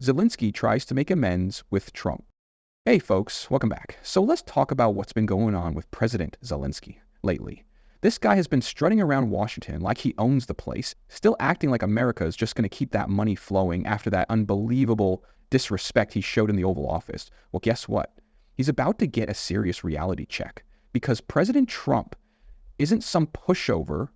Zelensky tries to make amends with Trump. Hey folks, welcome back. So let's talk about what's been going on with President Zelensky lately. This guy has been strutting around Washington like he owns the place, still acting like America is just going to keep that money flowing after that unbelievable disrespect he showed in the Oval Office. Well, guess what? He's about to get a serious reality check because President Trump isn't some pushover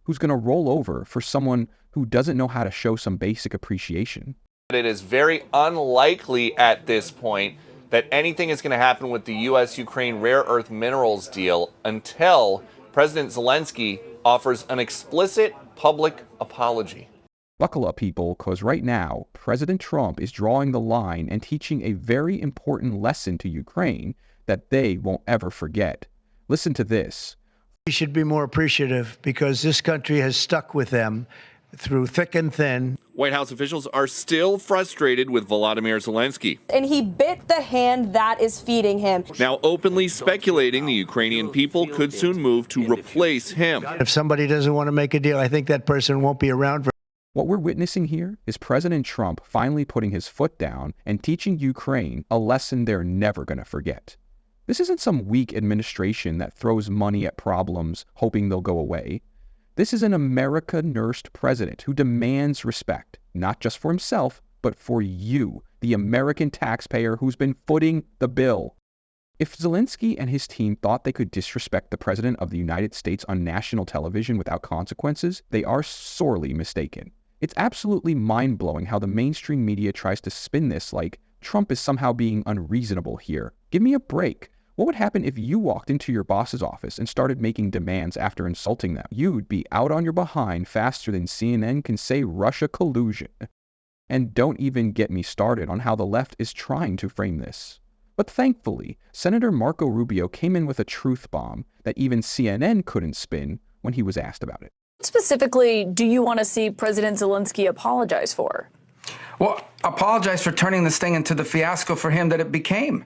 who's going to roll over for someone who doesn't know how to show some basic appreciation. It is very unlikely at this point that anything is going to happen with the U.S.-Ukraine rare earth minerals deal until President Zelensky offers an explicit public apology. Buckle up, people, because right now, President Trump is drawing the line and teaching a very important lesson to Ukraine that they won't ever forget. Listen to this. We should be more appreciative because this country has stuck with them through thick and thin. White House officials are still frustrated with Volodymyr Zelensky. And he bit the hand that is feeding him. Now openly speculating the Ukrainian people could soon move to replace him. If somebody doesn't want to make a deal, I think that person won't be around for. What we're witnessing here is President Trump finally putting his foot down and teaching Ukraine a lesson they're never going to forget. This isn't some weak administration that throws money at problems hoping they'll go away. This is an America-nursed president who demands respect, not just for himself, but for you, the American taxpayer who's been footing the bill. If Zelensky and his team thought they could disrespect the President of the United States on national television without consequences, they are sorely mistaken. It's absolutely mind-blowing how the mainstream media tries to spin this like Trump is somehow being unreasonable here. Give me a break. What would happen if you walked into your boss's office and started making demands after insulting them? You'd be out on your behind faster than CNN can say Russia collusion. And don't even get me started on how the left is trying to frame this. But thankfully, Senator Marco Rubio came in with a truth bomb that even CNN couldn't spin when he was asked about it. What specifically do you want to see President Zelensky apologize for? Well, apologize for turning this thing into the fiasco for him that it became.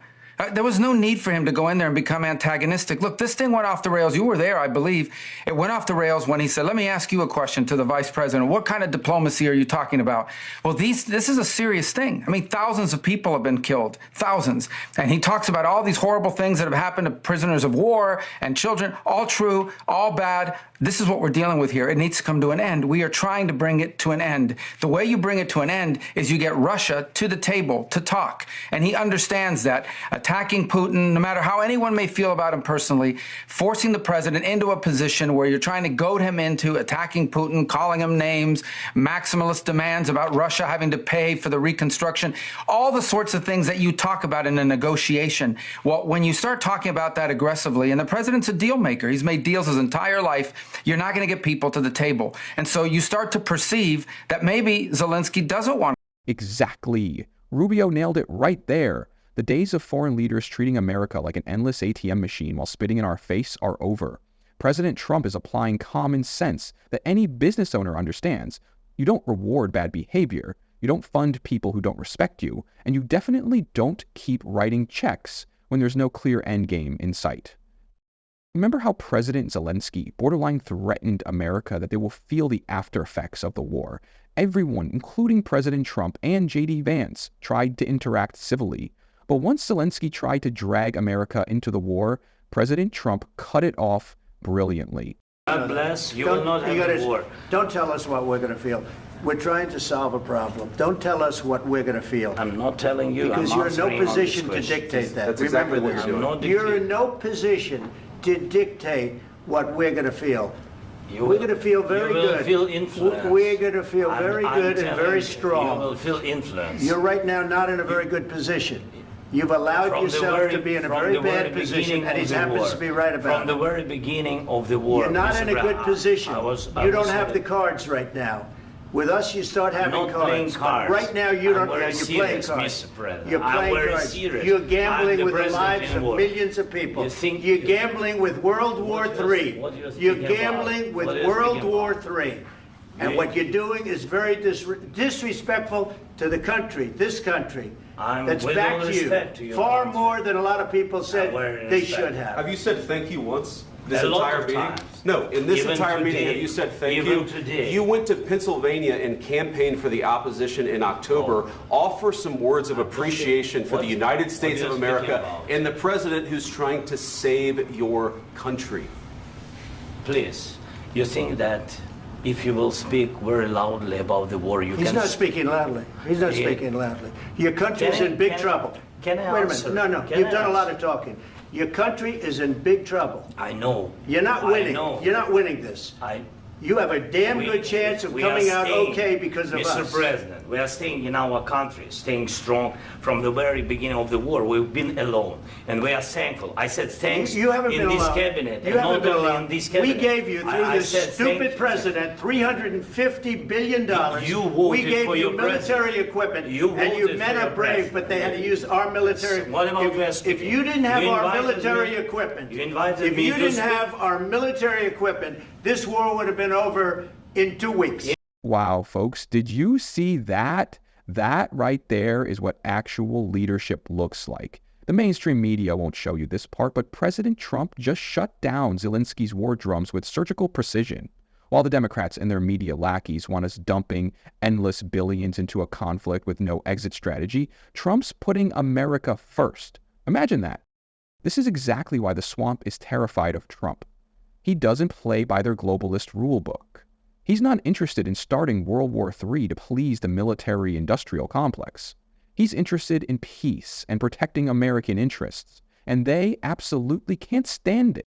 There was no need for him to go in there and become antagonistic. Look, this thing went off the rails. You were there, I believe. It went off the rails when he said, let me ask you a question to the vice president. What kind of diplomacy are you talking about? Well, this is a serious thing. I mean, thousands of people have been killed, thousands. And he talks about all these horrible things that have happened to prisoners of war and children, all true, all bad. This is what we're dealing with here. It needs to come to an end. We are trying to bring it to an end. The way you bring it to an end is you get Russia to the table to talk. And he understands that attacking Putin, no matter how anyone may feel about him personally, forcing the president into a position where you're trying to goad him into attacking Putin, calling him names, maximalist demands about Russia having to pay for the reconstruction, all the sorts of things that you talk about in a negotiation. Well, when you start talking about that aggressively, and the president's a deal maker, he's made deals his entire life, you're not going to get people to the table. And so you start to perceive that maybe Zelensky doesn't want. Exactly. Rubio nailed it right there. The days of foreign leaders treating America like an endless ATM machine while spitting in our face are over. President Trump is applying common sense that any business owner understands. You don't reward bad behavior, you don't fund people who don't respect you, and you definitely don't keep writing checks when there's no clear endgame in sight. Remember how President Zelensky borderline threatened America that they will feel the after effects of the war? Everyone, including President Trump and J.D. Vance, tried to interact civilly. But once Zelensky tried to drag America into the war, President Trump cut it off brilliantly. God bless, you will not have a war. Don't tell us what we're going to feel. We're trying to solve a problem. Don't tell us what we're going to feel. I'm not telling you. Because you're in no position to dictate that. Remember this. You're in no position to dictate what we're going to feel. We're going to feel very good. You will feel influence. We're going to feel very good and very strong. You will feel influence. You're right now not in a very good position. You've allowed yourself to be in a very bad position, and he happens to be right about it. From the very beginning of the war. You're not in a good position. You don't have the cards right now. With us, you start having cards. I'm not playing cards. Right now, you don't. You're playing cards. You're playing cards. You're gambling with the lives of millions of people. You're gambling with World War III. You're gambling with World War III. And what you're doing is very disrespectful to the country, this country, that's back to you, far more than a lot of people said they should have. Have you said thank you once this A lot entire of meeting? times. No, in this Even entire meeting, today. have you said thank Even you? today. You went to Pennsylvania and campaigned for the opposition in October. Offer some words of appreciation for the United States of America and the president who's trying to save your country. Please, you think that if you will speak very loudly about the war, you He's can... not speaking loudly. He's not speaking loudly. Your country is in big trouble. Can I Wait a answer? minute. No, Can you've I done a lot answer? of talking. Your country is in big trouble. I know. You're not I winning. know. You're not winning this. You have a damn good chance of coming out okay because of us. Mr. President, we are staying in our country, staying strong from the very beginning of the war. We've been alone, and we are thankful. I said thanks You haven't in been this alone. cabinet, You and haven't not been only alone. in this cabinet. We gave you, through I this said stupid thank you. president, $350 billion. You voted we gave for you your military president. equipment, You and you voted men for are your brave, president. but they had to use our military. What about West If you didn't have our military equipment, You invited if me you to didn't speak. have our military equipment, this war would have been over in 2 weeks. Wow, folks, did you see that? That right there is what actual leadership looks like. The mainstream media won't show you this part, but President Trump just shut down Zelensky's war drums with surgical precision. While the Democrats and their media lackeys want us dumping endless billions into a conflict with no exit strategy, Trump's putting America first. Imagine that. This is exactly why the swamp is terrified of Trump. He doesn't play by their globalist rulebook. He's not interested in starting World War III to please the military-industrial complex. He's interested in peace and protecting American interests, and they absolutely can't stand it.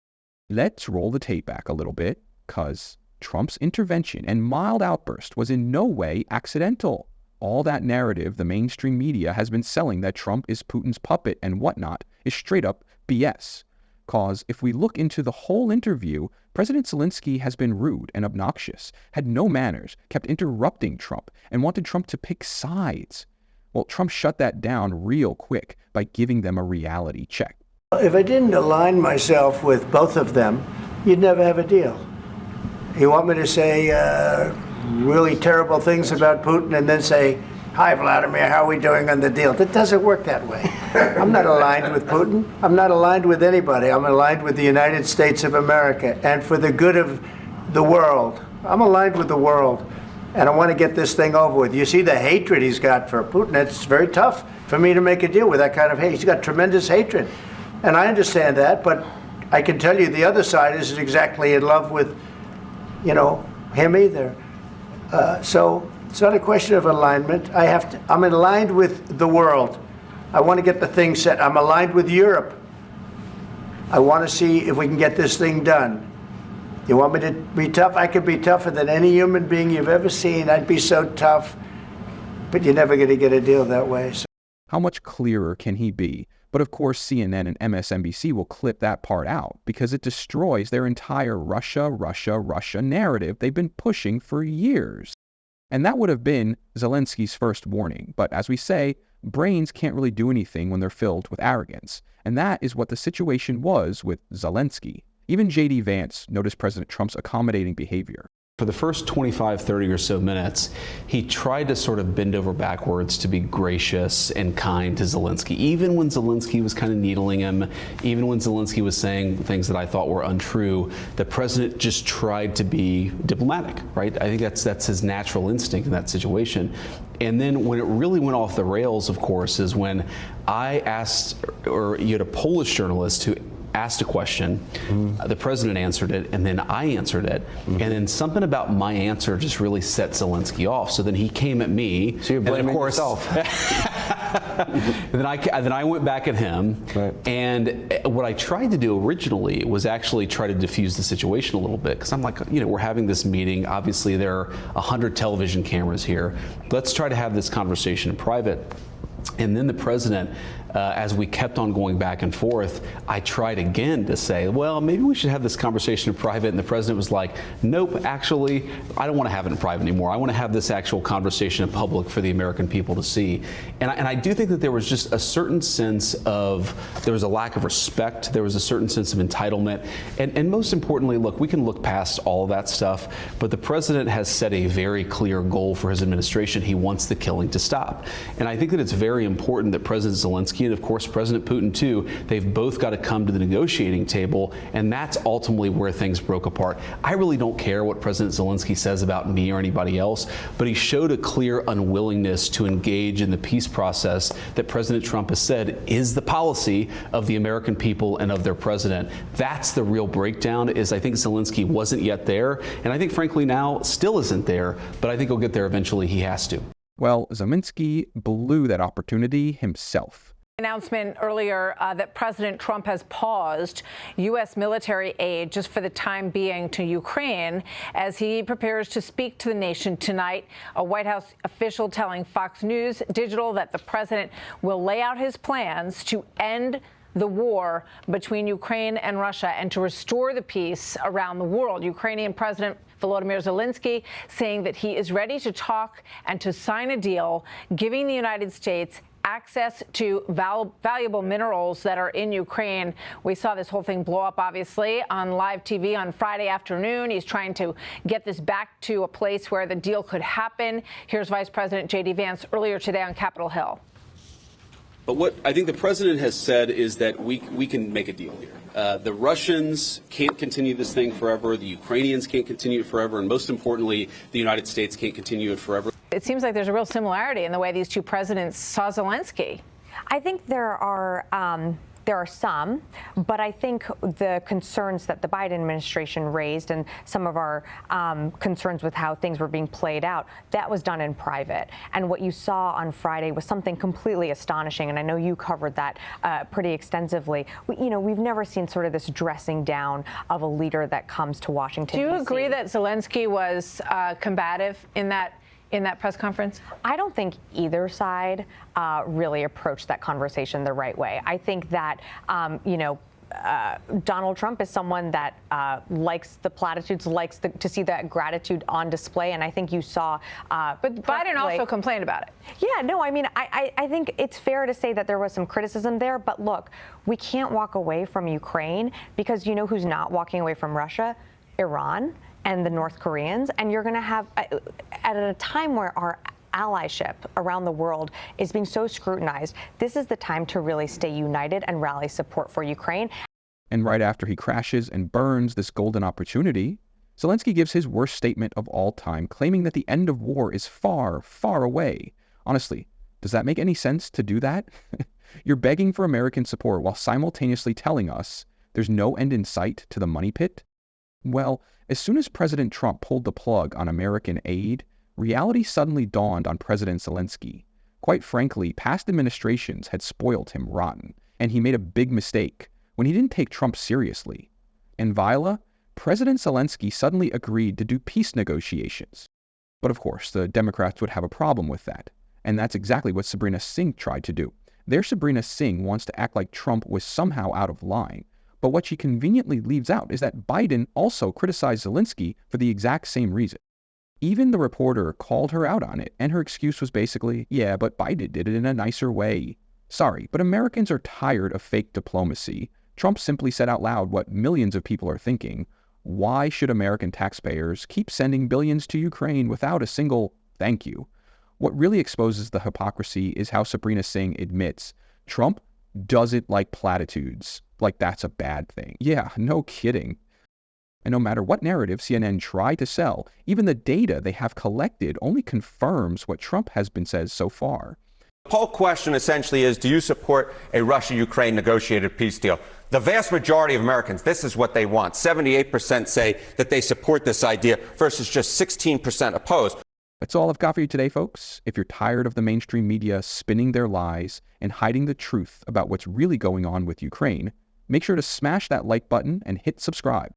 Let's roll the tape back a little bit, because Trump's intervention and mild outburst was in no way accidental. All that narrative the mainstream media has been selling that Trump is Putin's puppet and whatnot is straight up BS. Cause if we look into the whole interview, President Zelensky has been rude and obnoxious, had no manners, kept interrupting Trump, and wanted Trump to pick sides. Well, Trump shut that down real quick by giving them a reality check. If I didn't align myself with both of them, you'd never have a deal. You want me to say really terrible things about Putin and then say, "Hi, Vladimir, how are we doing on the deal?" That doesn't work that way. I'm not aligned with Putin. I'm not aligned with anybody. I'm aligned with the United States of America and for the good of the world. I'm aligned with the world, and I want to get this thing over with. You see the hatred he's got for Putin. It's very tough for me to make a deal with that kind of hate. He's got tremendous hatred, and I understand that, but I can tell you the other side isn't exactly in love with, him either. So it's not a question of alignment. I'm aligned with the world. I want to get the thing set. I'm aligned with Europe. I want to see if we can get this thing done. You want me to be tough? I could be tougher than any human being you've ever seen. I'd be so tough, but you're never going to get a deal that way. So. How much clearer can he be? But of course, CNN and MSNBC will clip that part out because it destroys their entire Russia, Russia, Russia narrative they've been pushing for years. And that would have been Zelensky's first warning. But as we say, brains can't really do anything when they're filled with arrogance. And that is what the situation was with Zelensky. Even J.D. Vance noticed President Trump's accommodating behavior. For the first 25, 30 or so minutes, he tried to sort of bend over backwards to be gracious and kind to Zelensky, even when Zelensky was kind of needling him, even when Zelensky was saying things that I thought were untrue. The president just tried to be diplomatic, right? I think that's his natural instinct in that situation. And then when it really went off the rails, of course, is when I asked, or you had a Polish journalist who asked a question, the president answered it, and then I answered it, and then something about my answer just really set Zelensky off. So then he came at me. So you're blaming yourself. then I went back at him, right. And what I tried to do originally was actually try to diffuse the situation a little bit, because I'm like, we're having this meeting. Obviously, there are 100 television cameras here. Let's try to have this conversation in private. And then the president, as we kept on going back and forth, I tried again to say, well, maybe we should have this conversation in private. And the president was like, nope, actually, I don't want to have it in private anymore. I want to have this actual conversation in public for the American people to see. And I do think that there was just a certain sense of, there was a lack of respect. There was a certain sense of entitlement. And most importantly, look, we can look past all of that stuff, but the president has set a very clear goal for his administration. He wants the killing to stop. And I think that it's very important that President Zelensky Zelensky and, of course, President Putin, too, they've both got to come to the negotiating table, and that's ultimately where things broke apart. I really don't care what President Zelensky says about me or anybody else, but he showed a clear unwillingness to engage in the peace process that President Trump has said is the policy of the American people and of their president. That's the real breakdown, is I think Zelensky wasn't yet there, and I think, frankly, now still isn't there, but I think he'll get there eventually. He has to. Well, Zelensky blew that opportunity himself. Announcement earlier that President Trump has paused U.S. military aid just for the time being to Ukraine as he prepares to speak to the nation tonight. A White House official telling Fox News Digital that the president will lay out his plans to end the war between Ukraine and Russia and to restore the peace around the world. Ukrainian President Volodymyr Zelensky saying that he is ready to talk and to sign a deal giving the United States access to valuable minerals that are in Ukraine. We saw this whole thing blow up, obviously, on live TV on Friday afternoon. He's trying to get this back to a place where the deal could happen. Here's Vice President J.D. Vance earlier today on Capitol Hill. But what I think the president has said is that we can make a deal here. The Russians can't continue this thing forever. The Ukrainians can't continue it forever. And most importantly, the United States can't continue it forever. It seems like there's a real similarity in the way these two presidents saw Zelensky. I think there are some, but I think the concerns that the Biden administration raised and some of our concerns with how things were being played out, that was done in private. And what you saw on Friday was something completely astonishing, and I know you covered that pretty extensively. We've never seen sort of this dressing down of a leader that comes to Washington. Do you DC. agree that Zelensky was combative in that press conference? I don't think either side really approached that conversation the right way. I think that, Donald Trump is someone that likes the platitudes, likes to see that gratitude on display. And I think you saw. But Biden also complained about it. Yeah, no, I mean, I think it's fair to say that there was some criticism there. But look, we can't walk away from Ukraine because you know who's not walking away from Russia? Iran and the North Koreans. And you're going to have, at a time where our allyship around the world is being so scrutinized, this is the time to really stay united and rally support for Ukraine. And right after he crashes and burns this golden opportunity, Zelensky gives his worst statement of all time, claiming that the end of war is far, far away. Honestly, does that make any sense to do that? You're begging for American support while simultaneously telling us there's no end in sight to the money pit? Well, as soon as President Trump pulled the plug on American aid, reality suddenly dawned on President Zelensky. Quite frankly, past administrations had spoiled him rotten, and he made a big mistake when he didn't take Trump seriously. In Vila, President Zelensky suddenly agreed to do peace negotiations. But of course, the Democrats would have a problem with that, and that's exactly what Sabrina Singh tried to do. Their Sabrina Singh wants to act like Trump was somehow out of line. But what she conveniently leaves out is that Biden also criticized Zelensky for the exact same reason. Even the reporter called her out on it, and her excuse was basically, yeah, but Biden did it in a nicer way. Sorry, but Americans are tired of fake diplomacy. Trump simply said out loud what millions of people are thinking. Why should American taxpayers keep sending billions to Ukraine without a single thank you? What really exposes the hypocrisy is how Sabrina Singh admits Trump doesn't like platitudes. Like that's a bad thing. Yeah, no kidding. And no matter what narrative CNN tried to sell, even the data they have collected only confirms what Trump has been said so far. The whole question essentially is, do you support a Russia-Ukraine negotiated peace deal? The vast majority of Americans, this is what they want. 78% say that they support this idea versus just 16% opposed. That's all I've got for you today, folks. If you're tired of the mainstream media spinning their lies and hiding the truth about what's really going on with Ukraine, make sure to smash that like button and hit subscribe.